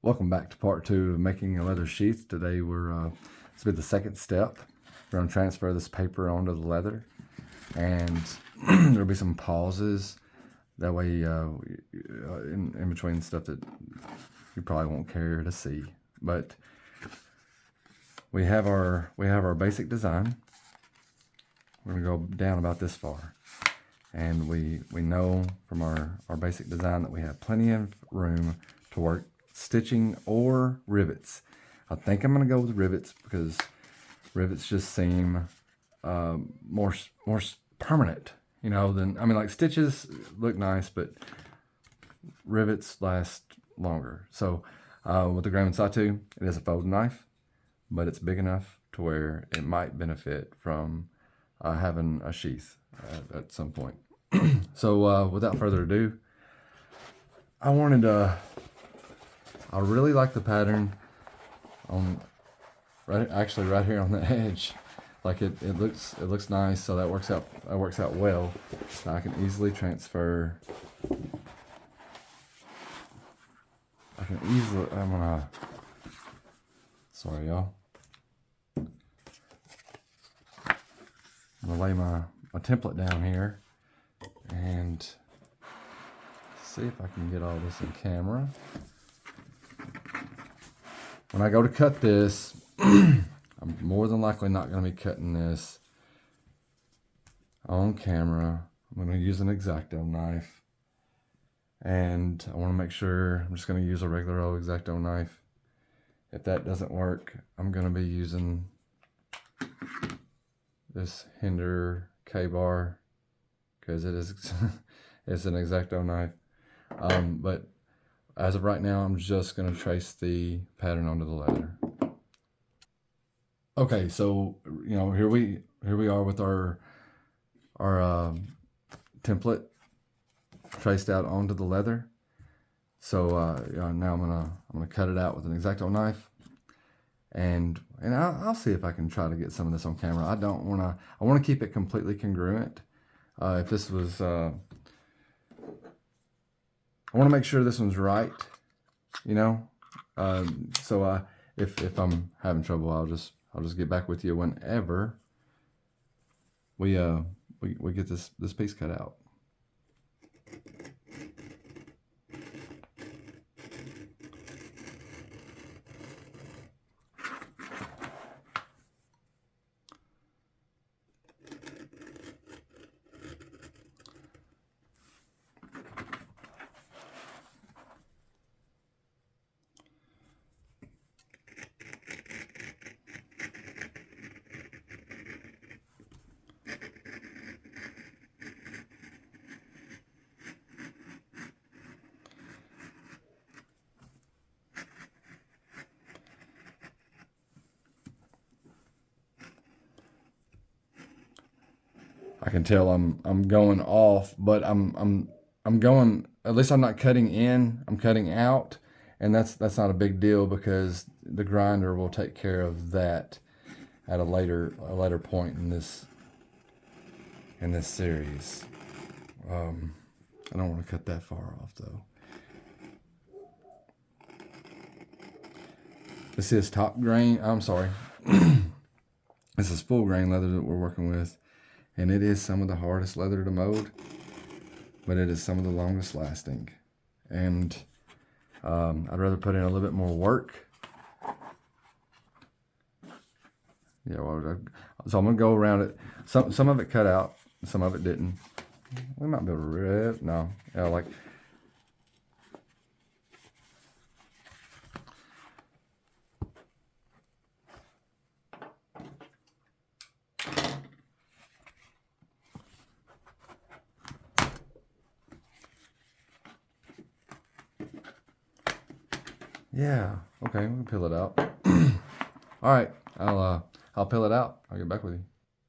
Welcome back to part 2 of making a leather sheath. Today this will be the second step. We're going to transfer this paper onto the leather, and there'll be some pauses. That way, in between stuff that you probably won't care to see. But we have our basic design. We're going to go down about this far, and we know from our basic design that we have plenty of room to work stitching or rivets. I think I'm going to go with rivets because rivets just seem more permanent, than, like stitches look nice, but rivets last longer. So with the Graham Satu, it is a folding knife, but it's big enough to where it might benefit from having a sheath at some point. So without further ado, I really like the pattern on right here on the edge. Like it looks nice, so that works out well. So I can easily transfer. Sorry y'all. I'm gonna lay my template down here and see if I can get all this in camera. When I go to cut this, I'm more than likely not going to be cutting this on camera. I'm going to use an X-Acto knife, and I want to make sure I'm just going to use a regular old X-Acto knife. If that doesn't work, I'm going to be using this Hinder K-bar because it's an X-Acto knife. But as of right now, I'm just going to trace the pattern onto the leather. Okay, so here we are with our template traced out onto the leather. So now I'm gonna cut it out with an X-Acto knife, and I'll see if I can try to get some of this on camera. I want to keep it completely congruent. If this was I want to make sure this one's right, so if I'm having trouble, I'll just get back with you whenever we get this piece cut out. I can tell I'm going off, but I'm going, at least I'm not cutting in, I'm cutting out, and that's not a big deal because the grinder will take care of that at a later point in this series. I don't want to cut that far off though. This is top grain, I'm sorry. This is full grain leather that we're working with. And it is some of the hardest leather to mold, but it is some of the longest lasting. And I'd rather put in a little bit more work. Yeah, so I'm gonna go around it. Some of it cut out, some of it didn't. We might be able to rip. No, yeah, like. Yeah, okay, we can peel it out. All right, I'll peel it out. I'll get back with you.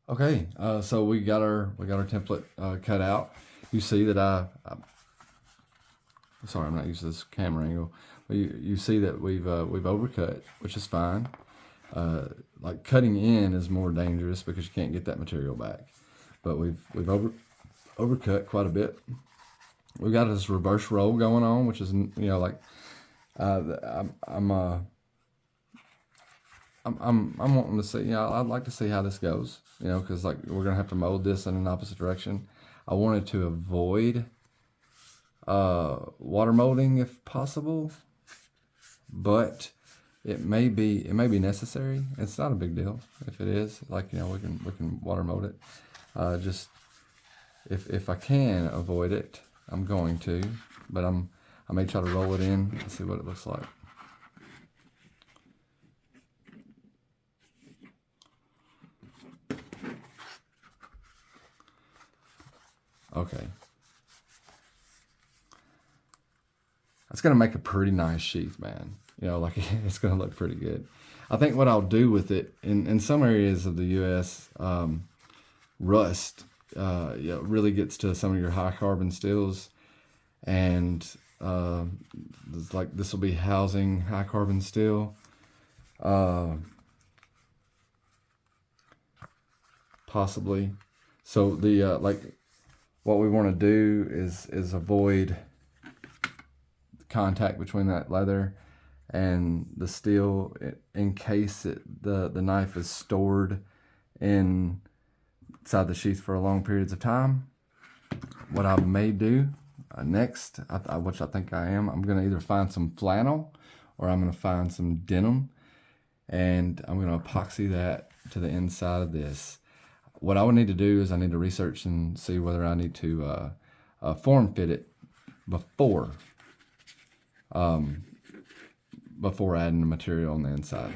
Okay, so we got our template cut out. You see that sorry, I'm not used to this camera angle. But you see that we've overcut, which is fine. Like cutting in is more dangerous because you can't get that material back. But we've overcut quite a bit. We've got this reverse roll going on, which is like I'm wanting to see. I'd like to see how this goes. Because like we're gonna have to mold this in an opposite direction. I wanted to avoid water molding if possible, but it may be necessary. It's not a big deal if it is. Like we can water mold it. Just if I can avoid it, I'm going to. But I may try to roll it in and see what it looks like. Okay. That's going to make a pretty nice sheath, man. Like it's going to look pretty good. I think what I'll do with it, in some areas of the U.S., rust really gets to some of your high carbon steels. And like this will be housing high carbon steel. Possibly. So the like what we want to do is avoid contact between that leather and the steel in case the knife is stored inside the sheath for long periods of time. What I may do next, which I think I'm going to either find some flannel or I'm going to find some denim, and I'm going to epoxy that to the inside of this. What I would need to do is I need to research and see whether I need to form fit it before adding the material on the inside,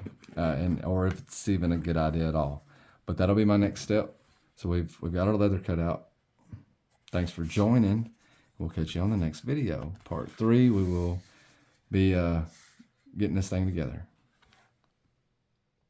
or if it's even a good idea at all. But that'll be my next step. So we've got our leather cut out. Thanks for joining. We'll catch you on the next video. Part 3, we will be getting this thing together.